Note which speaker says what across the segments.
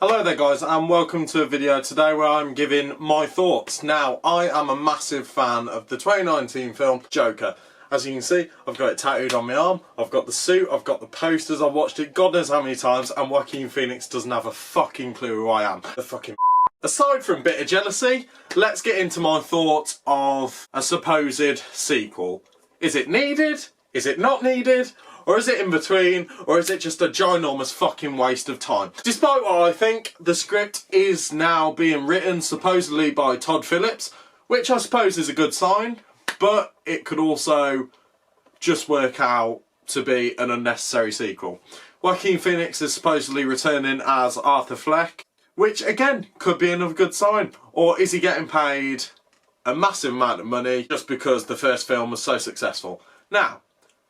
Speaker 1: Hello there guys and welcome to a video today where I'm giving my thoughts. Now, I am a massive fan of the 2019 film Joker. As you can see, I've got it tattooed on my arm, I've got the suit, I've got the posters, I've watched it God knows how many times, and Joaquin Phoenix doesn't have a fucking clue who I am. The fucking Aside from a bit of jealousy, let's get into my thoughts of a supposed sequel. Is it needed? Is it not needed? Or is it in between? Or is it just a ginormous fucking waste of time? Despite what I think, the script is now being written supposedly by Todd Phillips, which I suppose is a good sign, but it could also just work out to be an unnecessary sequel. Joaquin Phoenix is supposedly returning as Arthur Fleck, which again could be another good sign. Or is he getting paid a massive amount of money just because the first film was so successful? Now,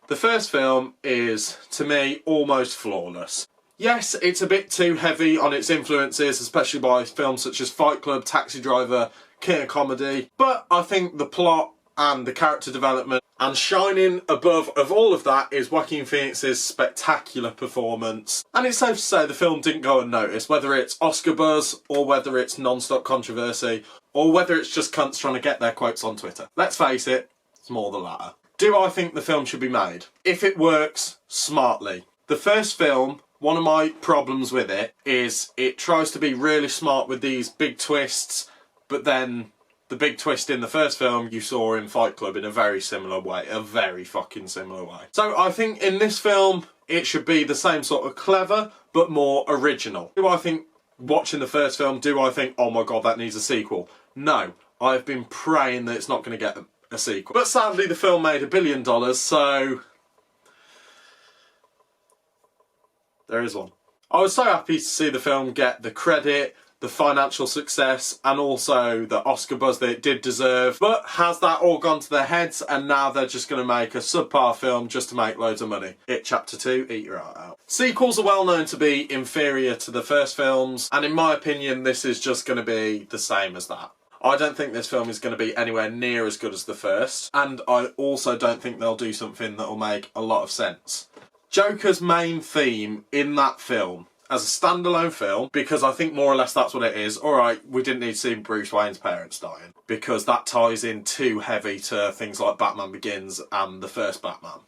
Speaker 1: the first film is, to me, almost flawless. Yes, it's a bit too heavy on its influences, especially by films such as Fight Club, Taxi Driver, King of Comedy, but I think the plot and the character development, and shining above of all of that is Joaquin Phoenix's spectacular performance. And it's safe to say the film didn't go unnoticed, whether it's Oscar buzz, or whether it's non-stop controversy, or whether it's just cunts trying to get their quotes on Twitter. Let's face it, it's more the latter. Do I think the film should be made? If it works smartly. The first film, one of my problems with it is it tries to be really smart with these big twists, but then the big twist in the first film you saw in Fight Club in a very similar way, a very fucking similar way. So I think in this film it should be the same sort of clever, but more original. Do I think, watching the first film, do I think, oh my god, that needs a sequel? No, I've been praying that it's not going to get a sequel. But sadly the film made $1 billion, so there is one. I was so happy to see the film get the credit, the financial success, and also the Oscar buzz that it did deserve. But has that all gone to their heads and now they're just going to make a subpar film just to make loads of money? It Chapter 2, eat your heart out. Sequels are well known to be inferior to the first films, and in my opinion this is just going to be the same as that. I don't think this film is going to be anywhere near as good as the first, and I also don't think they'll do something that will make a lot of sense. Joker's main theme in that film, as a standalone film, because I think more or less that's what it is. Alright, we didn't need to see Bruce Wayne's parents dying, because that ties in too heavy to things like Batman Begins and the first Batman.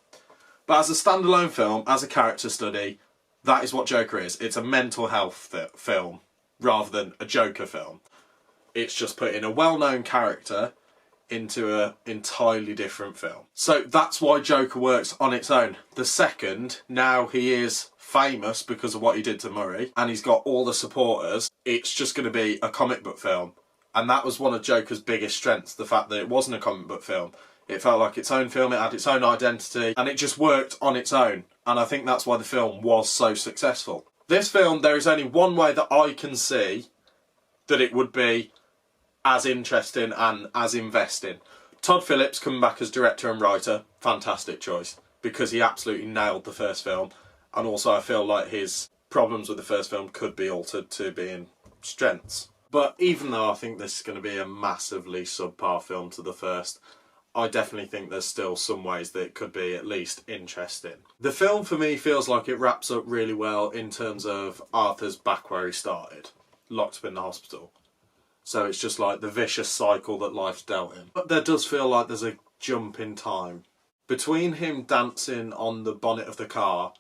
Speaker 1: But as a standalone film, as a character study, that is what Joker is. It's a mental health film, rather than a Joker film. It's just putting a well-known character into an entirely different film. So that's why Joker works on its own. The second, now he is famous because of what he did to Murray, and he's got all the supporters, it's just going to be a comic book film. And that was one of Joker's biggest strengths, the fact that it wasn't a comic book film. It felt like its own film, it had its own identity, and it just worked on its own. And I think that's why the film was so successful. This film, there is only one way that I can see that it would be as interesting and as investing. Todd Phillips coming back as director and writer, fantastic choice, because he absolutely nailed the first film, and also I feel like his problems with the first film could be altered to being strengths. But even though I think this is going to be a massively subpar film to the first, I definitely think there's still some ways that it could be at least interesting. The film for me feels like it wraps up really well in terms of Arthur's back where he started, locked up in the hospital. So it's just like the vicious cycle that life's dealt him. But there does feel like there's a jump in time. Between him dancing on the bonnet of the car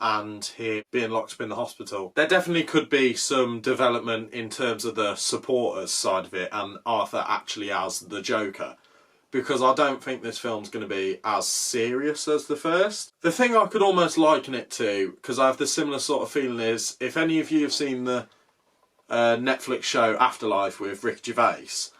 Speaker 1: and him being locked up in the hospital, there definitely could be some development in terms of the supporters side of it and Arthur actually as the Joker. Because I don't think this film's going to be as serious as the first. The thing I could almost liken it to, because I have the similar sort of feeling, is if any of you have seen the Netflix show Afterlife with Rick Gervais,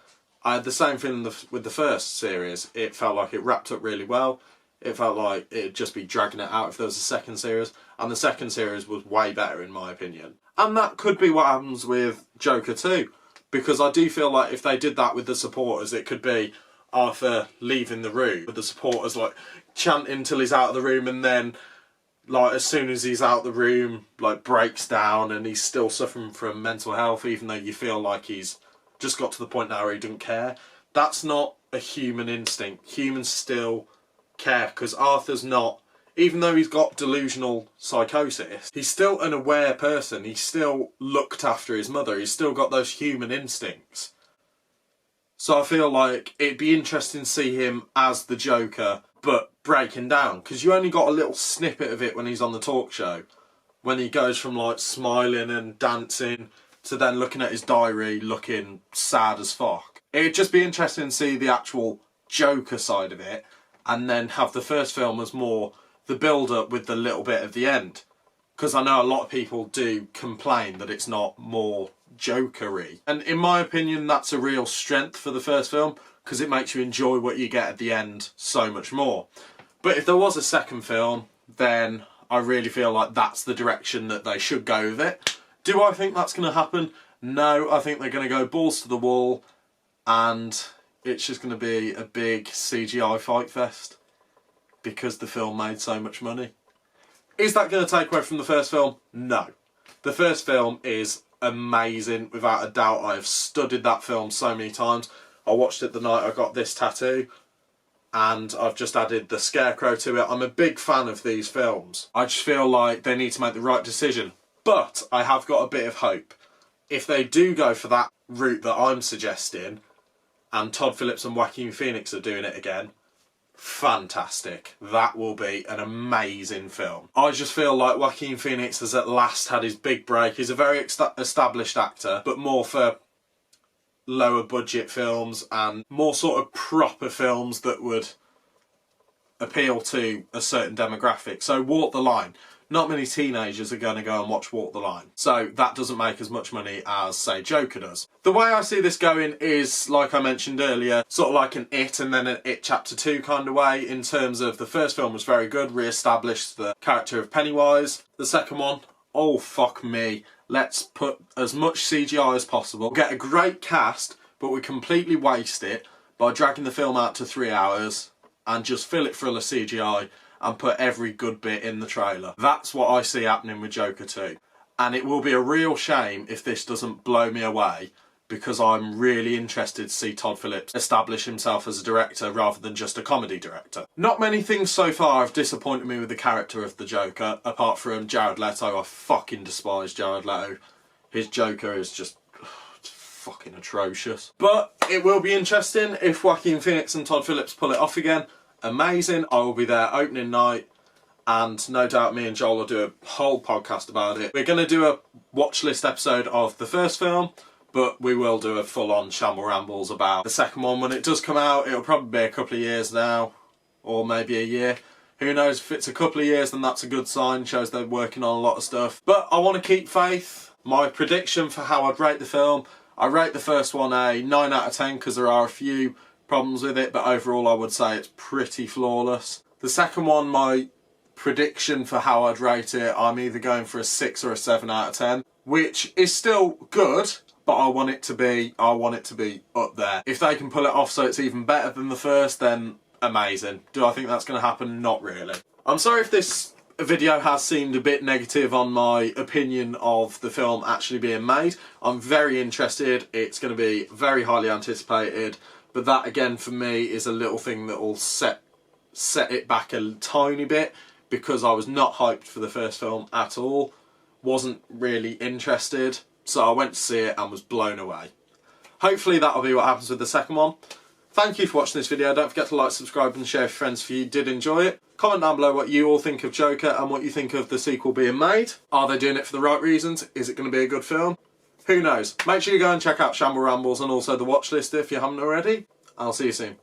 Speaker 1: I had the same feeling with the first series. It felt like it wrapped up really well. It felt like it'd just be dragging it out if there was a second series, and the second series was way better in my opinion. And that could be what happens with Joker 2, because I do feel like if they did that with the supporters, it could be Arthur leaving the room with the supporters like chanting till he's out of the room, and then like as soon as he's out the room, like breaks down and he's still suffering from mental health, even though you feel like he's just got to the point now where he doesn't care. That's not a human instinct. Humans still care, because Arthur's not even though he's got delusional psychosis, he's still an aware person. He's still looked after his mother. He's still got those human instincts. So I feel like it'd be interesting to see him as the Joker, but breaking down. Because you only got a little snippet of it when he's on the talk show. When he goes from like smiling and dancing to then looking at his diary looking sad as fuck. It'd just be interesting to see the actual Joker side of it, and then have the first film as more the build-up with the little bit at the end. Because I know a lot of people do complain that it's not more Joker-y. And in my opinion, that's a real strength for the first film, because it makes you enjoy what you get at the end so much more. But if there was a second film, then I really feel like that's the direction that they should go with it. Do I think that's going to happen? No, I think they're going to go balls to the wall, and it's just going to be a big CGI fight fest because the film made so much money. Is that going to take away from the first film? No. The first film is amazing, without a doubt. I have studied that film so many times. I watched it the night I got this tattoo, and I've just added the Scarecrow to it. I'm a big fan of these films. I just feel like they need to make the right decision. But I have got a bit of hope. If they do go for that route that I'm suggesting, and Todd Phillips and Joaquin Phoenix are doing it again, fantastic. That will be an amazing film. I just feel like Joaquin Phoenix has at last had his big break. He's a very established actor, but more for lower budget films and more sort of proper films that would appeal to a certain demographic. So Walk the Line. Not many teenagers are going to go and watch Walk the Line. So that doesn't make as much money as, say, Joker does. The way I see this going is, like I mentioned earlier, sort of like an It and then an It Chapter 2 kind of way, in terms of the first film was very good, re-established the character of Pennywise. The second one, oh fuck me, let's put as much CGI as possible, get a great cast, but we completely waste it by dragging the film out to 3 hours and just fill it full of CGI and put every good bit in the trailer. That's what I see happening with Joker 2. And it will be a real shame if this doesn't blow me away, because I'm really interested to see Todd Phillips establish himself as a director rather than just a comedy director. Not many things so far have disappointed me with the character of the Joker, apart from Jared Leto. I fucking despise Jared Leto. His Joker is just fucking atrocious. But it will be interesting if Joaquin Phoenix and Todd Phillips pull it off again. Amazing. I will be there opening night, and no doubt me and Joel will do a whole podcast about it. We're going to do a watch list episode of the first film, but we will do a full-on Shamble Rambles about the second one when it does come out. It'll probably be a couple of years now, or maybe a year. Who knows? If it's a couple of years, then that's a good sign. Shows they're working on a lot of stuff. But I want to keep faith. My prediction for how I'd rate the film, I rate the first one a 9 out of 10 because there are a few problems with it, but overall I would say it's pretty flawless. The second one, my prediction for how I'd rate it, I'm either going for a 6 or a 7 out of 10, which is still good, but I want it to be up there. If they can pull it off so it's even better than the first, then amazing. Do I think that's going to happen? Not really. I'm sorry if this video has seemed a bit negative on my opinion of the film actually being made. I'm very interested. It's going to be very highly anticipated. But that, again, for me, is a little thing that will set it back a tiny bit, because I was not hyped for the first film at all. Wasn't really interested. So I went to see it and was blown away. Hopefully that'll be what happens with the second one. Thank you for watching this video. Don't forget to like, subscribe and share with friends if you did enjoy it. Comment down below what you all think of Joker and what you think of the sequel being made. Are they doing it for the right reasons? Is it going to be a good film? Who knows? Make sure you go and check out Shamble Rambles and also the Watchlist if you haven't already. I'll see you soon.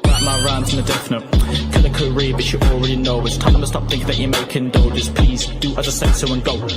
Speaker 2: Write my rhymes in a death note. Kill a career, but you already know. It's time to stop thinking that you're making dough. Just please do as I said so and go.